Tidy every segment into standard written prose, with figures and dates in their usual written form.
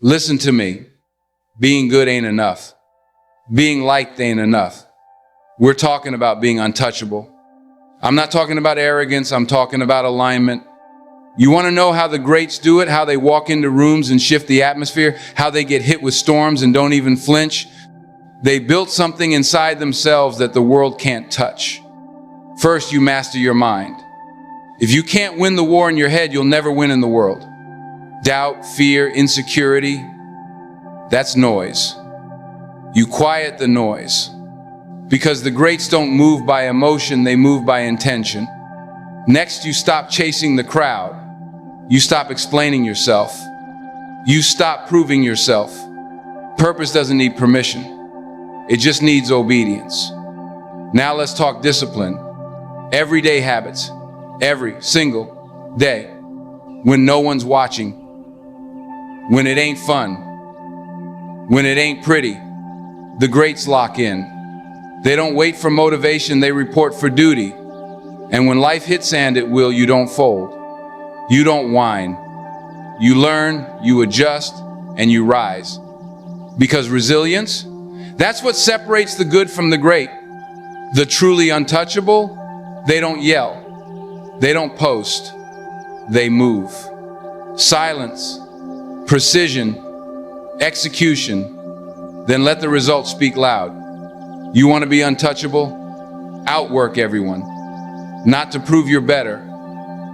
Listen to me. Being good ain't enough. Being liked ain't enough. We're talking about being untouchable. I'm not talking about arrogance. I'm talking about alignment. You want to know how the greats do it? How they walk into rooms and shift the atmosphere? How they get hit with storms and don't even flinch? They built something inside themselves that the world can't touch. First, you master your mind. If you can't win the war in your head, you'll never win in the world. Doubt, fear, insecurity, that's noise. You quiet the noise. Because the greats don't move by emotion, they move by intention. Next, you stop chasing the crowd. You stop explaining yourself. You stop proving yourself. Purpose doesn't need permission. It just needs obedience. Now let's talk discipline. Everyday habits. Every single day. When no one's watching. When it ain't fun. When it ain't pretty. The greats lock in. They don't wait for motivation, they report for duty. And when life hits sand at will, you don't fold. You don't whine. You learn, you adjust, and you rise. Because resilience, that's what separates the good from the great. The truly untouchable, they don't yell. They don't post. They move. Silence, precision, execution. Then let the results speak loud. You want to be untouchable? Outwork everyone. Not to prove you're better.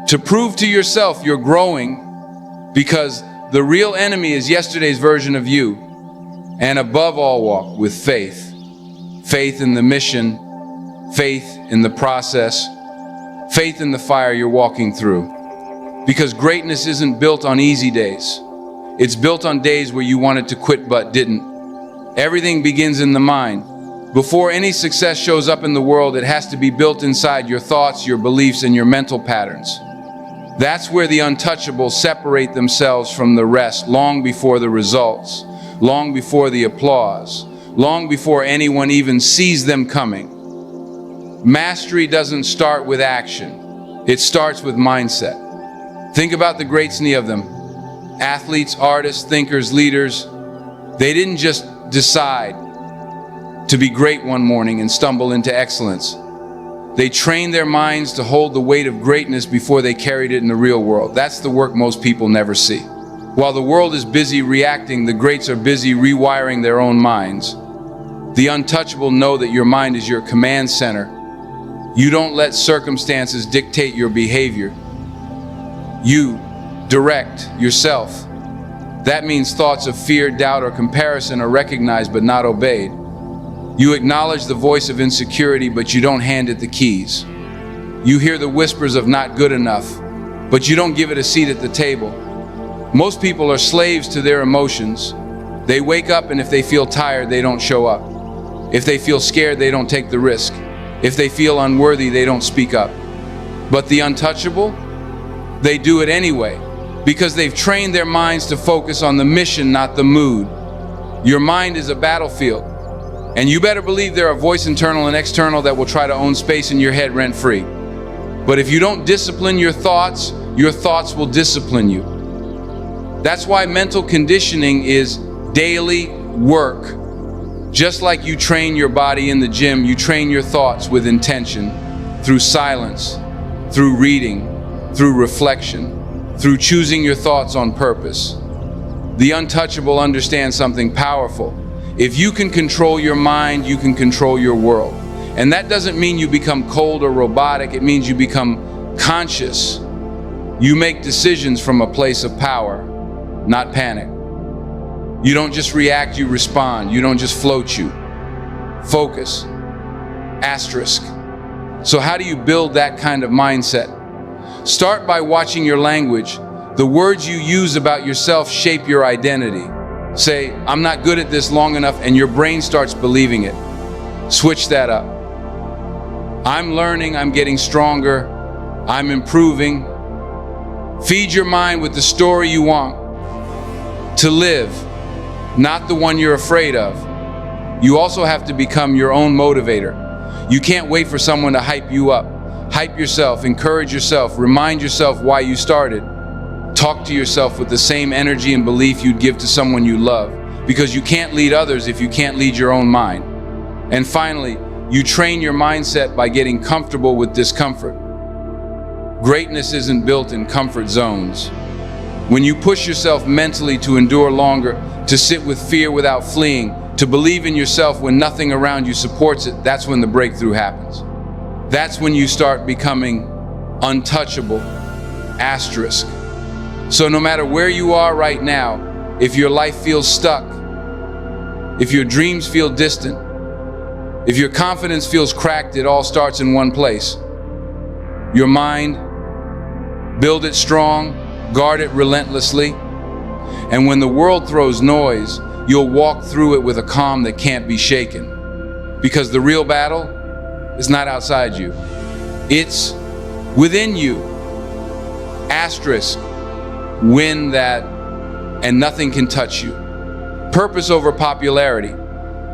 To prove to yourself you're growing, because the real enemy is yesterday's version of you. And above all, walk with faith. Faith in the mission, faith in the process, faith in the fire you're walking through. Because greatness isn't built on easy days. It's built on days where you wanted to quit but didn't. Everything begins in the mind. Before any success shows up in the world, it has to be built inside your thoughts, your beliefs, and your mental patterns. That's where the untouchables separate themselves from the rest long before the results, long before the applause, long before anyone even sees them coming. Mastery doesn't start with action. It starts with mindset. Think about the greats, any of them. Athletes, artists, thinkers, leaders. They didn't just decide to be great one morning and stumble into excellence. They trained their minds to hold the weight of greatness before they carried it in the real world. That's the work most people never see. While the world is busy reacting, the greats are busy rewiring their own minds. The untouchable know that your mind is your command center. You don't let circumstances dictate your behavior. You direct yourself. That means thoughts of fear, doubt, or comparison are recognized but not obeyed. You acknowledge the voice of insecurity, but you don't hand it the keys. You hear the whispers of not good enough, but you don't give it a seat at the table. Most people are slaves to their emotions. They wake up, and if they feel tired, they don't show up. If they feel scared, they don't take the risk. If they feel unworthy, they don't speak up. But the untouchable, they do it anyway, because they've trained their minds to focus on the mission, not the mood. Your mind is a battlefield. And you better believe there are voices internal and external that will try to own space in your head rent-free. But if you don't discipline your thoughts will discipline you. That's why mental conditioning is daily work. Just like you train your body in the gym, you train your thoughts with intention, through silence, through reading, through reflection, through choosing your thoughts on purpose. The untouchable understands something powerful. If you can control your mind, you can control your world. And that doesn't mean you become cold or robotic. It means you become conscious. You make decisions from a place of power, not panic. You don't just react, you respond. You don't just float, you focus. Asterisk. So how do you build that kind of mindset? Start by watching your language. The words you use about yourself shape your identity. Say, I'm not good at this long enough, and your brain starts believing it. Switch that up. I'm learning, I'm getting stronger, I'm improving. Feed your mind with the story you want to live, not the one you're afraid of. You also have to become your own motivator. You can't wait for someone to hype you up. Hype yourself, encourage yourself, remind yourself why you started. Talk talk to yourself with the same energy and belief you'd give to someone you love, because you can't lead others if you can't lead your own mind. And finally, you train your mindset by getting comfortable with discomfort. Greatness isn't built in comfort zones. When you push yourself mentally to endure longer, to sit with fear without fleeing, to believe in yourself when nothing around you supports it, that's when the breakthrough happens. That's when you start becoming untouchable. Asterisk. So no matter where you are right now, if your life feels stuck, if your dreams feel distant, if your confidence feels cracked, it all starts in one place. Your mind. Build it strong, guard it relentlessly, and when the world throws noise, you'll walk through it with a calm that can't be shaken. Because the real battle is not outside you. It's within you. Asterisk. Win that, and nothing can touch you. Purpose over popularity.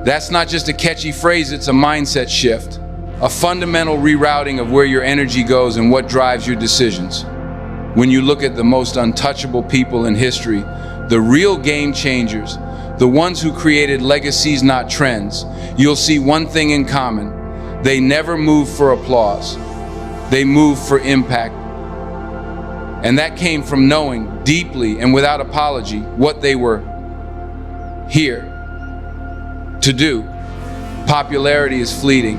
That's not just a catchy phrase, it's a mindset shift. A fundamental rerouting of where your energy goes and what drives your decisions. When you look at the most untouchable people in history, the real game changers, the ones who created legacies, not trends, you'll see one thing in common. They never moved for applause. They moved for impact. And that came from knowing deeply and without apology what they were here to do. Popularity is fleeting.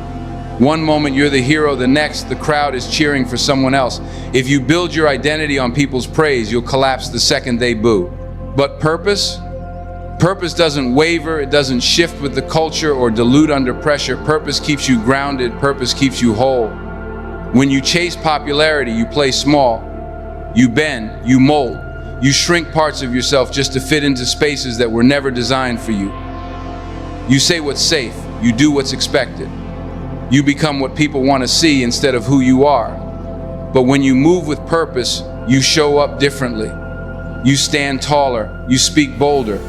One moment you're the hero, the next the crowd is cheering for someone else. If you build your identity on people's praise, you'll collapse the second they boo. But purpose doesn't waver, it doesn't shift with the culture or dilute under pressure. Purpose keeps you grounded, purpose keeps you whole. When you chase popularity, you play small, you bend, you mold, you shrink parts of yourself just to fit into spaces that were never designed for you. You say what's safe, you do what's expected. You become what people want to see instead of who you are. But when you move with purpose, you show up differently. You stand taller, you speak bolder.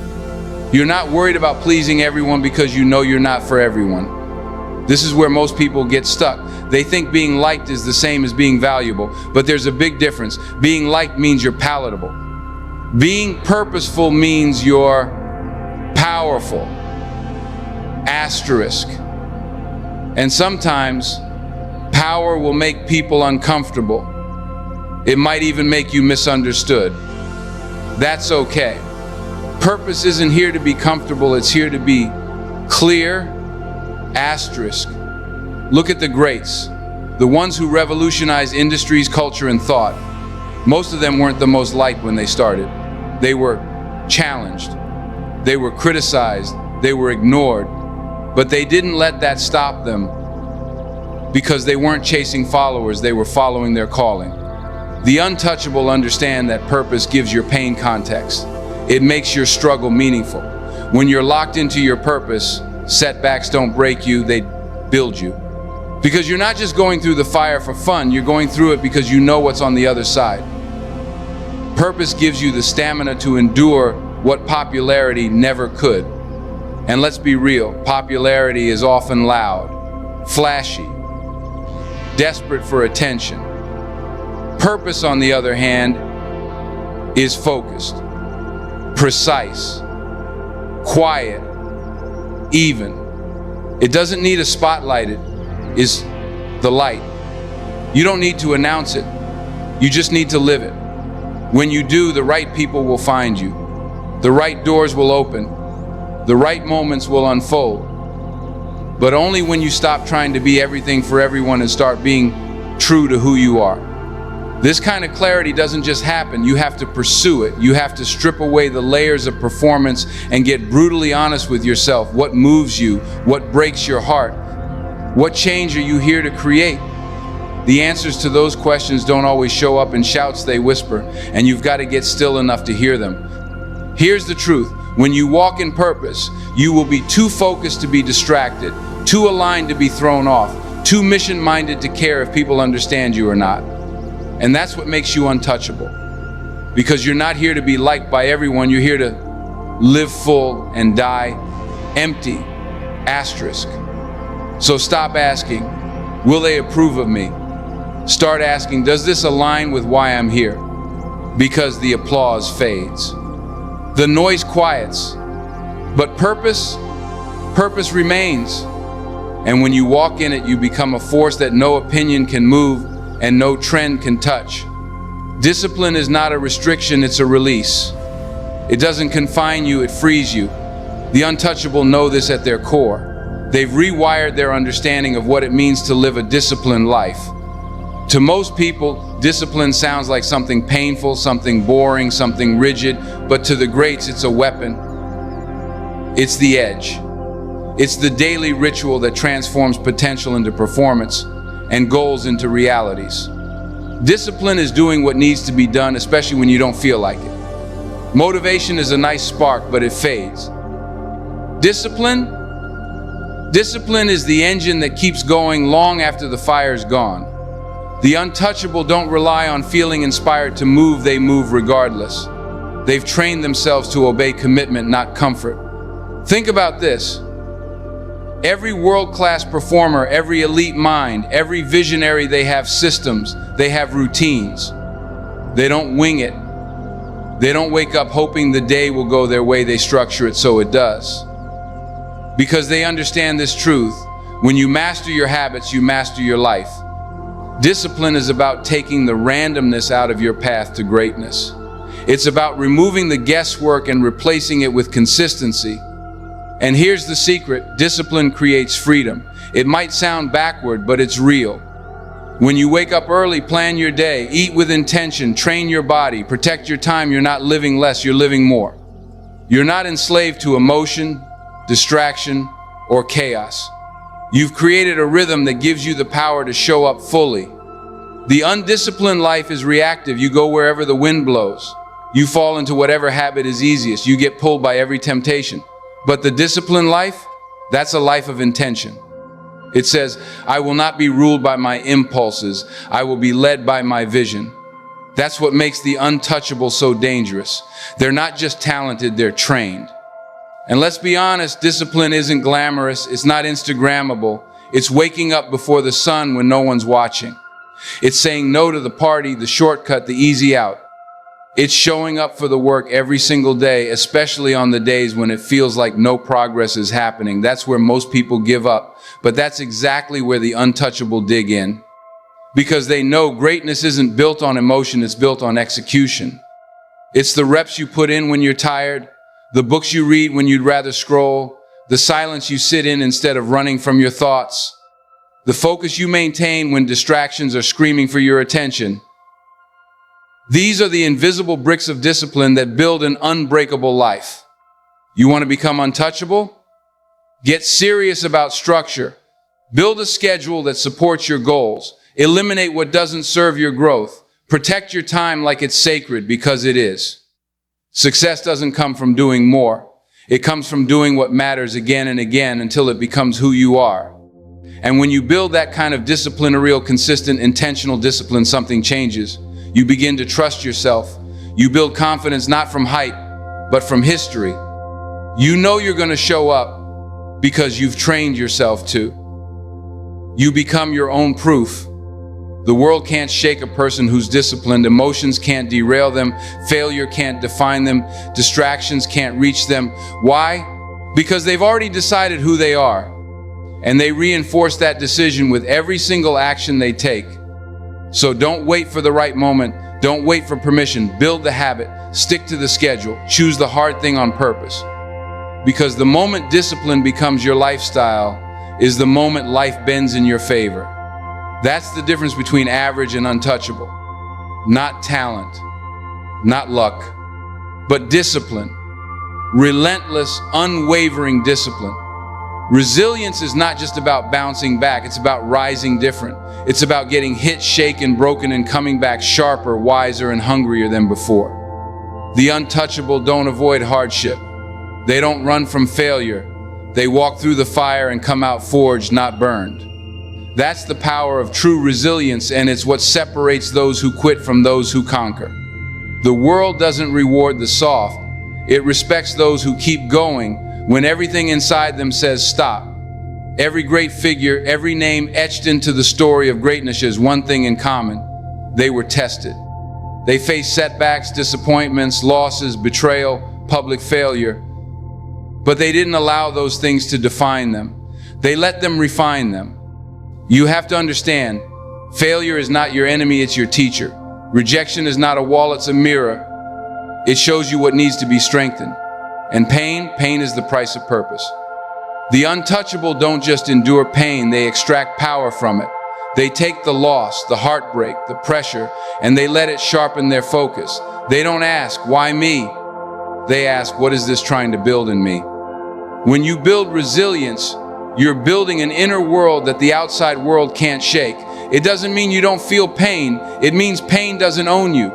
You're not worried about pleasing everyone because you know you're not for everyone. This is where most people get stuck. They think being liked is the same as being valuable, but there's a big difference. Being liked means you're palatable. Being purposeful means you're powerful. Asterisk. And sometimes, power will make people uncomfortable. It might even make you misunderstood. That's okay. Purpose isn't here to be comfortable, it's here to be clear. Asterisk. Look at the greats, the ones who revolutionized industries, culture, and thought. Most of them weren't the most liked when they started. They were challenged. They were criticized. They were ignored. But they didn't let that stop them because they weren't chasing followers, they were following their calling. The untouchable understand that purpose gives your pain context. It makes your struggle meaningful. When you're locked into your purpose, setbacks don't break you, they build you. Because you're not just going through the fire for fun, you're going through it because you know what's on the other side. Purpose gives you the stamina to endure what popularity never could. And let's be real, popularity is often loud, flashy, desperate for attention. Purpose, on the other hand, is focused, precise, quiet, even. It doesn't need a spotlight, it is the light. You don't need to announce it, you just need to live it. When you do, the right people will find you, the right doors will open, the right moments will unfold, but only when you stop trying to be everything for everyone and start being true to who you are. This kind of clarity doesn't just happen, you have to pursue it. You have to strip away the layers of performance and get brutally honest with yourself. What moves you? What breaks your heart? What change are you here to create? The answers to those questions don't always show up in shouts, they whisper, and you've got to get still enough to hear them. Here's the truth. When you walk in purpose, you will be too focused to be distracted, too aligned to be thrown off, too mission-minded to care if people understand you or not. And that's what makes you untouchable. Because you're not here to be liked by everyone, you're here to live full and die empty. Asterisk. So stop asking, will they approve of me? Start asking, does this align with why I'm here? because the applause fades. The noise quiets, but purpose remains. And when you walk in it, you become a force that no opinion can move and no trend can touch. Discipline is not a restriction, it's a release. It doesn't confine you, it frees you. The untouchable know this at their core. They've rewired their understanding of what it means to live a disciplined life. To most people, discipline sounds like something painful, something boring, something rigid, but to the greats, it's a weapon. It's the edge. It's the daily ritual that transforms potential into performance and goals into realities. Discipline is doing what needs to be done, especially when you don't feel like it. Motivation is a nice spark, but it fades. Discipline is the engine that keeps going long after the fire's gone. The untouchable don't rely on feeling inspired to move, they move regardless. They've trained themselves to obey commitment, not comfort. Think about this. Every world-class performer, every elite mind, every visionary, they have systems, they have routines. They don't wing it. They don't wake up hoping the day will go their way, they structure it so it does. Because they understand this truth, when you master your habits, you master your life. Discipline is about taking the randomness out of your path to greatness. It's about removing the guesswork and replacing it with consistency. And here's the secret, discipline creates freedom. It might sound backward, but it's real. When you wake up early, plan your day, eat with intention, train your body, protect your time, you're not living less, you're living more. You're not enslaved to emotion, distraction, or chaos. You've created a rhythm that gives you the power to show up fully. The undisciplined life is reactive. You go wherever the wind blows. You fall into whatever habit is easiest. You get pulled by every temptation. But the disciplined life, that's a life of intention. It says, I will not be ruled by my impulses. I will be led by my vision. That's what makes the untouchable so dangerous. They're not just talented, they're trained. And let's be honest, discipline isn't glamorous. It's not Instagrammable. It's waking up before the sun when no one's watching. It's saying no to the party, the shortcut, the easy out. It's showing up for the work every single day, especially on the days when it feels like no progress is happening. That's where most people give up. But that's exactly where the untouchable dig in. Because they know greatness isn't built on emotion, it's built on execution. It's the reps you put in when you're tired, the books you read when you'd rather scroll, the silence you sit in instead of running from your thoughts, the focus you maintain when distractions are screaming for your attention. These are the invisible bricks of discipline that build an unbreakable life. You want to become untouchable? Get serious about structure. Build a schedule that supports your goals. Eliminate what doesn't serve your growth. Protect your time like it's sacred, because it is. Success doesn't come from doing more. It comes from doing what matters again and again until it becomes who you are. And when you build that kind of discipline, a real, consistent, intentional discipline, something changes. You begin to trust yourself. You build confidence not from hype, but from history. You know you're going to show up because you've trained yourself to. You become your own proof. The world can't shake a person who's disciplined. Emotions can't derail them. Failure can't define them. Distractions can't reach them. Why? Because they've already decided who they are. And they reinforce that decision with every single action they take. So don't wait for the right moment. Don't wait for permission. Build the habit. Stick to the schedule. Choose the hard thing on purpose. Because the moment discipline becomes your lifestyle is the moment life bends in your favor. That's the difference between average and untouchable. Not talent, not luck, but discipline. Relentless, unwavering discipline. Resilience is not just about bouncing back, it's about rising different. It's about getting hit, shaken, broken, and coming back sharper, wiser, and hungrier than before. The untouchable don't avoid hardship. They don't run from failure. They walk through the fire and come out forged, not burned. That's the power of true resilience, and it's what separates those who quit from those who conquer. The world doesn't reward the soft. It respects those who keep going when everything inside them says stop. Every great figure, every name etched into the story of greatness has one thing in common. They were tested. They faced setbacks, disappointments, losses, betrayal, public failure. But they didn't allow those things to define them. They let them refine them. You have to understand, failure is not your enemy, it's your teacher. Rejection is not a wall, it's a mirror. It shows you what needs to be strengthened. And pain is the price of purpose. The untouchable don't just endure pain, they extract power from it. They take the loss, the heartbreak, the pressure, and they let it sharpen their focus. They don't ask, why me? They ask, what is this trying to build in me? When you build resilience, you're building an inner world that the outside world can't shake. It doesn't mean you don't feel pain. It means pain doesn't own you.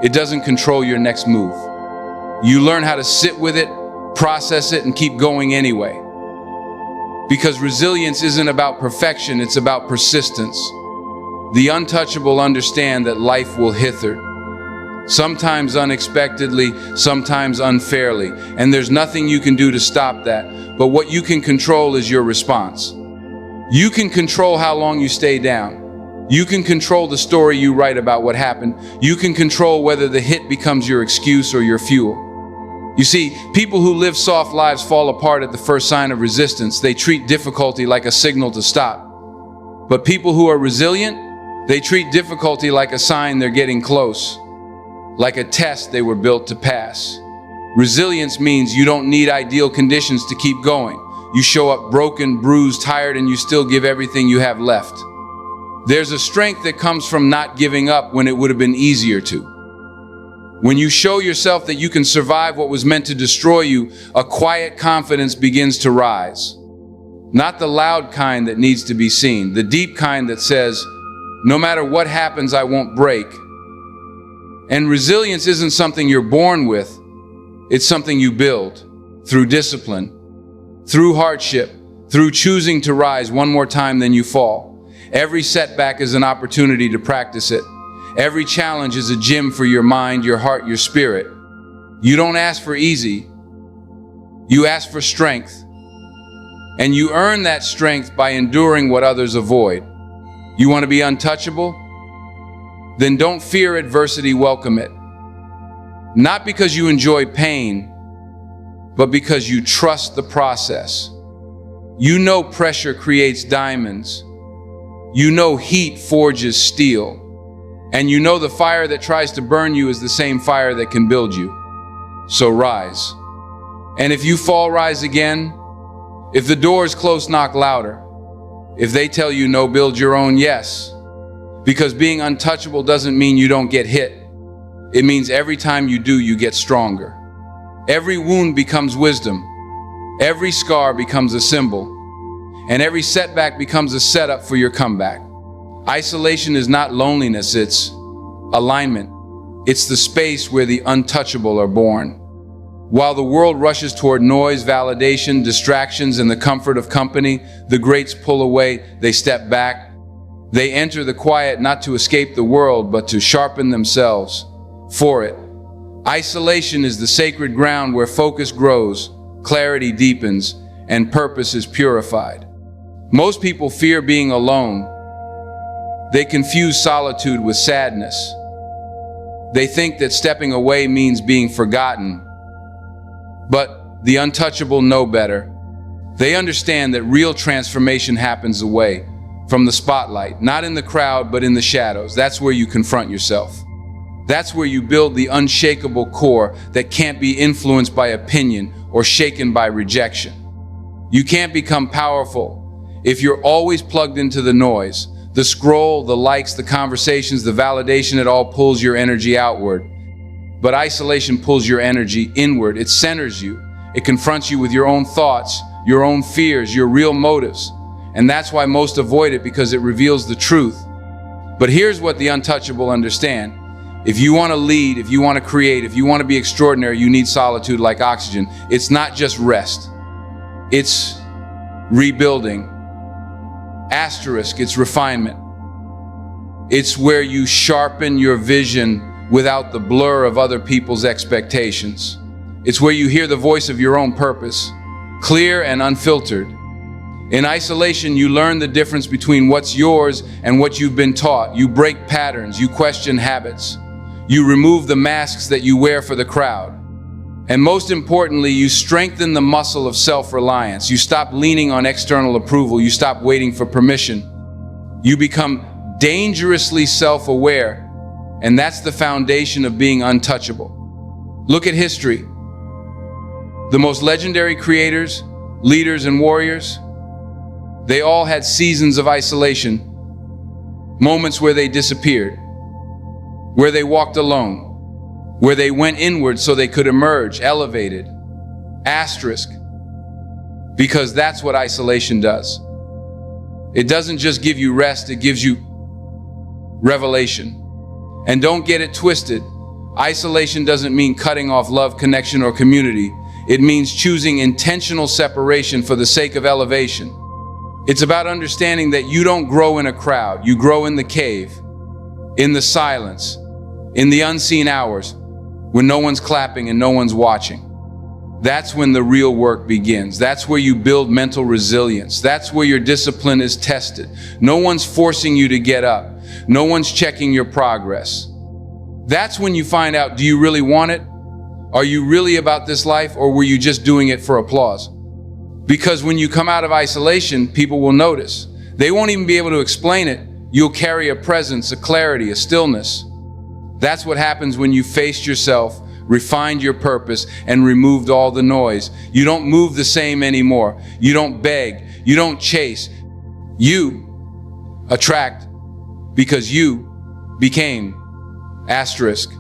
It doesn't control your next move. You learn how to sit with it, process it, and keep going anyway. Because resilience isn't about perfection, it's about persistence. The untouchable understand that life will hither. Sometimes unexpectedly, sometimes unfairly. And there's nothing you can do to stop that. But what you can control is your response. You can control how long you stay down. You can control the story you write about what happened. You can control whether the hit becomes your excuse or your fuel. You see, people who live soft lives fall apart at the first sign of resistance. They treat difficulty like a signal to stop. But people who are resilient, they treat difficulty like a sign they're getting close. Like a test they were built to pass. Resilience means you don't need ideal conditions to keep going. You show up broken, bruised, tired, and you still give everything you have left. There's a strength that comes from not giving up when it would have been easier to. When you show yourself that you can survive what was meant to destroy you, a quiet confidence begins to rise. Not the loud kind that needs to be seen, the deep kind that says, no matter what happens, I won't break. And resilience isn't something you're born with, it's something you build through discipline, through hardship, through choosing to rise one more time than you fall. Every setback is an opportunity to practice it. Every challenge is a gym for your mind, your heart, your spirit. You don't ask for easy, you ask for strength. And you earn that strength by enduring what others avoid. You want to be untouchable? Then don't fear adversity, welcome it. Not because you enjoy pain, but because you trust the process. You know pressure creates diamonds. You know heat forges steel. And you know the fire that tries to burn you is the same fire that can build you. So rise. And if you fall, rise again. If the door is closed, knock louder. If they tell you no, build your own yes. Because being untouchable doesn't mean you don't get hit. It means every time you do, you get stronger. Every wound becomes wisdom. Every scar becomes a symbol. And every setback becomes a setup for your comeback. Isolation is not loneliness, it's alignment. It's the space where the untouchable are born. While the world rushes toward noise, validation, distractions, and the comfort of company, the greats pull away, they step back. They enter the quiet not to escape the world, but to sharpen themselves for it. Isolation is the sacred ground where focus grows, clarity deepens, and purpose is purified. Most people fear being alone. They confuse solitude with sadness. They think that stepping away means being forgotten. But the untouchable know better. They understand that real transformation happens away from the spotlight, not in the crowd, but in the shadows. That's where you confront yourself. That's where you build the unshakable core that can't be influenced by opinion or shaken by rejection. You can't become powerful if you're always plugged into the noise. The scroll, the likes, the conversations, the validation, it all pulls your energy outward. But isolation pulls your energy inward. It centers you. It confronts you with your own thoughts, your own fears, your real motives. And that's why most avoid it, because it reveals the truth. But here's what the untouchable understand. If you want to lead, if you want to create, if you want to be extraordinary, you need solitude like oxygen. It's not just rest. It's rebuilding. Asterisk, it's refinement. It's where you sharpen your vision without the blur of other people's expectations. It's where you hear the voice of your own purpose, clear and unfiltered. In isolation, you learn the difference between what's yours and what you've been taught. You break patterns, you question habits. You remove the masks that you wear for the crowd. And most importantly, you strengthen the muscle of self-reliance. You stop leaning on external approval. You stop waiting for permission. You become dangerously self-aware, and that's the foundation of being untouchable. Look at history. The most legendary creators, leaders, and warriors, they all had seasons of isolation, moments where they disappeared, where they walked alone, where they went inward so they could emerge, elevated. Asterisk. Because that's what isolation does. It doesn't just give you rest, it gives you revelation. And don't get it twisted. Isolation doesn't mean cutting off love, connection, or community. It means choosing intentional separation for the sake of elevation. It's about understanding that you don't grow in a crowd. You grow in the cave, in the silence, in the unseen hours, when no one's clapping and no one's watching. That's when the real work begins. That's where you build mental resilience. That's where your discipline is tested. No one's forcing you to get up. No one's checking your progress. That's when you find out, do you really want it? Are you really about this life, or were you just doing it for applause? Because when you come out of isolation, people will notice. They won't even be able to explain it. You'll carry a presence, a clarity, a stillness. That's what happens when you faced yourself, refined your purpose, and removed all the noise. You don't move the same anymore. You don't beg. You don't chase. You attract because you became asterisk.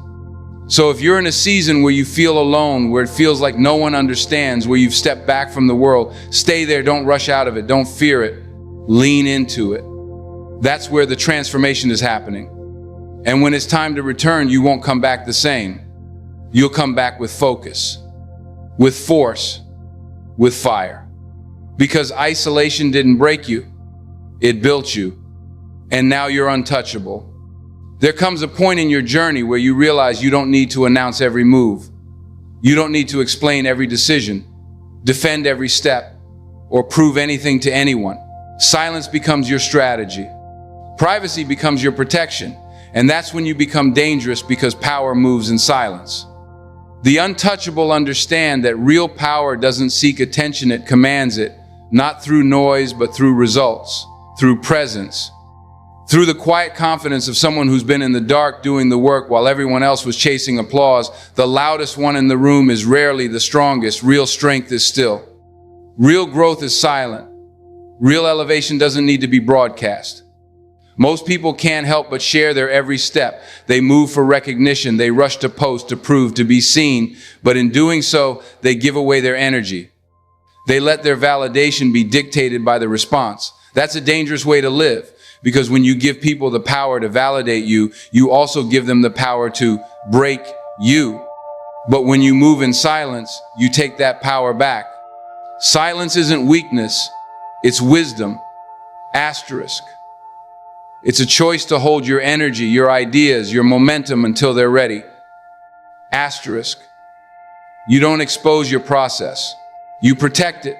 So if you're in a season where you feel alone, where it feels like no one understands, where you've stepped back from the world, stay there. Don't rush out of it. Don't fear it. Lean into it. That's where the transformation is happening. And when it's time to return, you won't come back the same. You'll come back with focus, with force, with fire. Because isolation didn't break you, it built you. And now you're untouchable. There comes a point in your journey where you realize you don't need to announce every move. You don't need to explain every decision, defend every step, or prove anything to anyone. Silence becomes your strategy. Privacy becomes your protection. And that's when you become dangerous, because power moves in silence. The untouchable understand that real power doesn't seek attention, it commands it, not through noise, but through results, through presence, through the quiet confidence of someone who's been in the dark doing the work while everyone else was chasing applause. The loudest one in the room is rarely the strongest. Real strength is still. Real growth is silent. Real elevation doesn't need to be broadcast. Most people can't help but share their every step. They move for recognition. They rush to post, to prove, to be seen. But in doing so, they give away their energy. They let their validation be dictated by the response. That's a dangerous way to live, because when you give people the power to validate you, you also give them the power to break you. But when you move in silence, you take that power back. Silence isn't weakness, it's wisdom. Asterisk. It's a choice to hold your energy, your ideas, your momentum until they're ready. Asterisk. You don't expose your process. You protect it.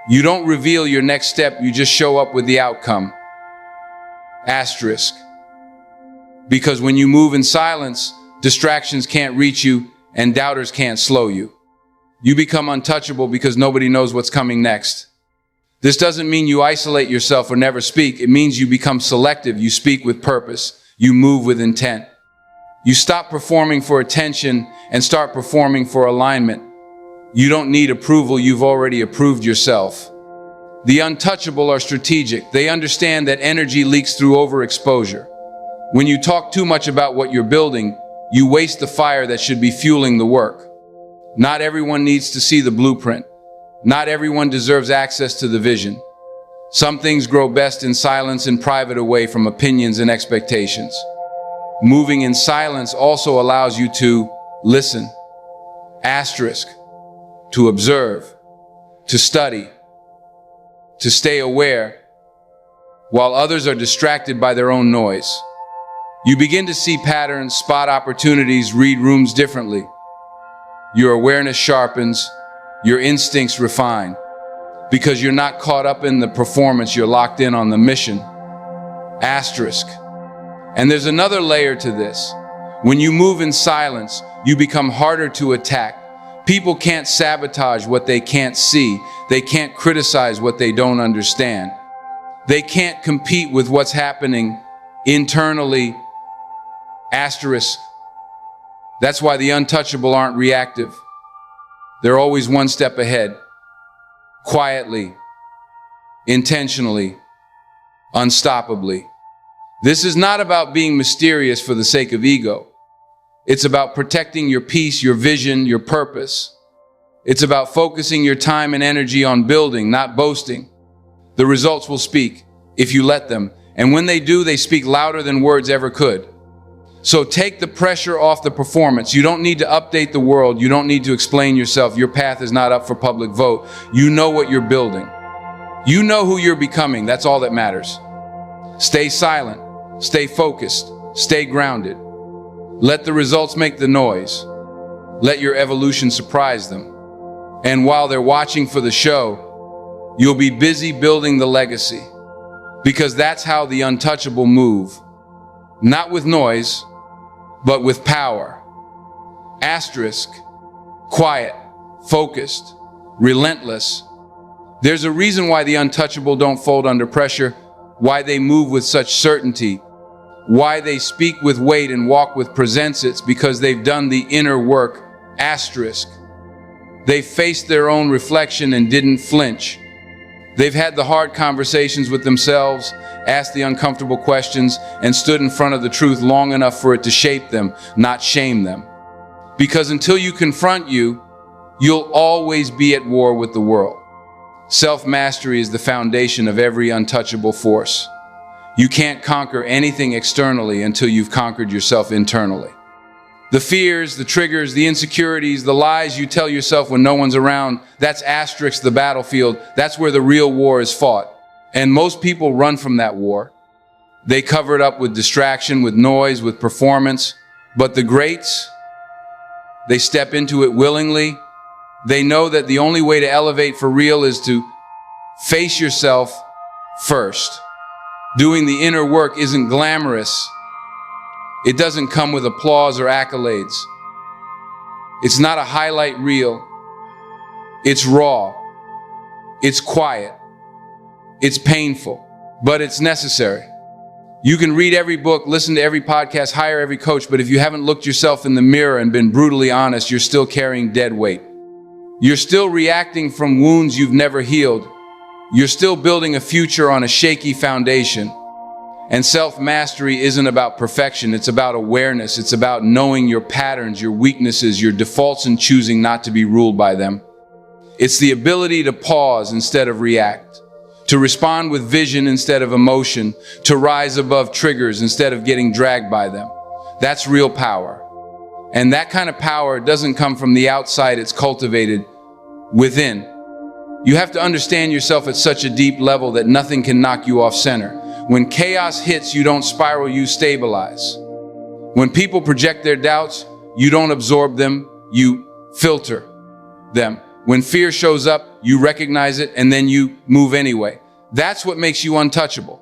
You don't reveal your next step, you just show up with the outcome. Asterisk. Because when you move in silence, distractions can't reach you and doubters can't slow you. You become untouchable because nobody knows what's coming next. This doesn't mean you isolate yourself or never speak. It means you become selective. You speak with purpose. You move with intent. You stop performing for attention and start performing for alignment. You don't need approval. You've already approved yourself. The untouchable are strategic. They understand that energy leaks through overexposure. When you talk too much about what you're building, you waste the fire that should be fueling the work. Not everyone needs to see the blueprint. Not everyone deserves access to the vision. Some things grow best in silence and private, away from opinions and expectations. Moving in silence also allows you to listen. Asterisk. To observe. To study. To stay aware, while others are distracted by their own noise. You begin to see patterns, spot opportunities, read rooms differently. Your awareness sharpens, your instincts refine, because you're not caught up in the performance, you're locked in on the mission. Asterisk. And there's another layer to this. When you move in silence, you become harder to attack. People can't sabotage what they can't see. They can't criticize what they don't understand. They can't compete with what's happening internally. Asterisk. That's why the untouchable aren't reactive. They're always one step ahead. Quietly, intentionally, unstoppably. This is not about being mysterious for the sake of ego. It's about protecting your peace, your vision, your purpose. It's about focusing your time and energy on building, not boasting. The results will speak if you let them. And when they do, they speak louder than words ever could. So take the pressure off the performance. You don't need to update the world. You don't need to explain yourself. Your path is not up for public vote. You know what you're building. You know who you're becoming. That's all that matters. Stay silent. Stay focused. Stay grounded. Let the results make the noise. Let your evolution surprise them. And while they're watching for the show, you'll be busy building the legacy. Because that's how the untouchable move. Not with noise, but with power. Asterisk. Quiet. Focused. Relentless. There's a reason why the untouchable don't fold under pressure, why they move with such certainty, why they speak with weight and walk with presence. It's because they've done the inner work. Asterisk. They faced their own reflection and didn't flinch. They've had the hard conversations with themselves, asked the uncomfortable questions, and stood in front of the truth long enough for it to shape them, not shame them. Because until you confront you, you'll always be at war with the world. Self-mastery is the foundation of every untouchable force. You can't conquer anything externally until you've conquered yourself internally. The fears, the triggers, the insecurities, the lies you tell yourself when no one's around, that's asterisk the battlefield. That's where the real war is fought. And most people run from that war. They cover it up with distraction, with noise, with performance. But the greats, they step into it willingly. They know that the only way to elevate for real is to face yourself first. Doing the inner work isn't glamorous. It doesn't come with applause or accolades. It's not a highlight reel. It's raw. It's quiet. It's painful, but it's necessary. You can read every book, listen to every podcast, hire every coach, but if you haven't looked yourself in the mirror and been brutally honest, you're still carrying dead weight. You're still reacting from wounds you've never healed. You're still building a future on a shaky foundation. And self-mastery isn't about perfection. It's about awareness. It's about knowing your patterns, your weaknesses, your defaults, and choosing not to be ruled by them. It's the ability to pause instead of react, to respond with vision instead of emotion, to rise above triggers instead of getting dragged by them. That's real power. And that kind of power doesn't come from the outside. It's cultivated within. You have to understand yourself at such a deep level that nothing can knock you off center. When chaos hits, you don't spiral, you stabilize. When people project their doubts, you don't absorb them, you filter them. When fear shows up, you recognize it and then you move anyway. That's what makes you untouchable.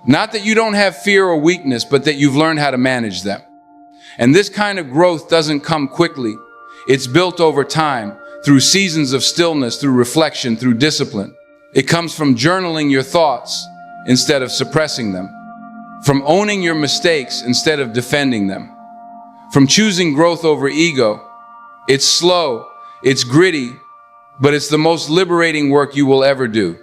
Not that you don't have fear or weakness, but that you've learned how to manage them. And this kind of growth doesn't come quickly. It's built over time, through seasons of stillness, through reflection, through discipline. It comes from journaling your thoughts instead of suppressing them, from owning your mistakes instead of defending them, from choosing growth over ego. It's slow, it's gritty, but it's the most liberating work you will ever do.